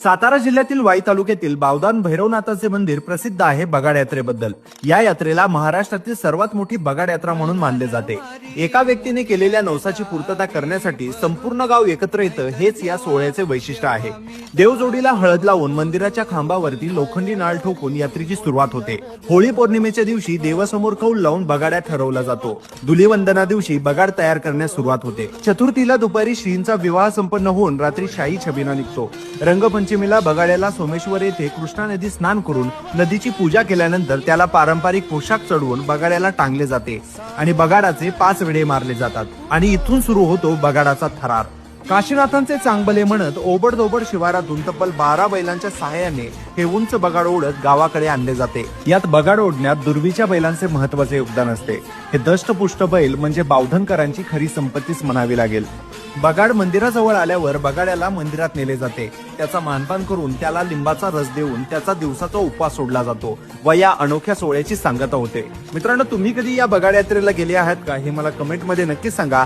सातारा जिल्ह्यातील वाई तालुक्यातील बावदान भैरवनाथाचे मंदिर प्रसिद्ध आहे बगाड यात्रेबद्दल। या यात्रेला महाराष्ट्रातील सर्वात मोठी बगाड यात्रा म्हणून मानले जाते। एका व्यक्तीने केलेल्या नवसाची पूर्तता करण्यासाठी संपूर्ण गाव एकत्र येतं, हेच या सोहळ्याचे वैशिष्ट्य आहे। देवजोडीला हळद लावून मंदिराच्या खांबावरती लोखंडी नाळ ठोकून यात्रेची सुरुवात होते। होळी पौर्णिमेच्या दिवशी देवासमोर कौल लावून बगाड्या ठरवला जातो। धुलीवंदना दिवशी बगाड तयार करण्यास सुरुवात होते। चतुर्थीला दुपारी श्रींचा विवाह संपन्न होऊन रात्री शाही छबिना निघतो। रंगपंचमीला बगाड्याला सोमेश्वर येथे कृष्णा नदी स्नान करून नदीची पूजा केल्यानंतर त्याला पारंपरिक पोशाख चढवून बगाड्याला टांगले जाते आणि बगाडाचे 5 वेढे मारले जातात आणि इथून सुरू होतो बगाडाचा थरार। काशीनाथांचे चांगभले म्हणत ओबडधोबड शिवारातून तब्बल 12 बैलांच्या सहाय्याने हे उंच बगाड ओढत गावाकडे आणले जाते। यात बगाड ओढण्यात दुर्वीच्या बैलांचे महत्त्वाचे योगदान असते। हे दष्टपुष्ट बैल म्हणजे बावधनकरांची खरी संपत्तीच म्हणावी लागेल। बगाड मंदिराजवळ आल्यावर बगाड्याला मंदिरात नेले जाते। त्याचा मानपान करून त्याला लिंबाचा रस देऊन त्याचा दिवसाचा उपवास सोडला जातो व या अनोख्या सोहळ्याची सांगता होते। मित्रांनो, तुम्ही कधी या बगाड यात्रेला गेले आहात का हे मला कमेंट मध्ये नक्की सांगा।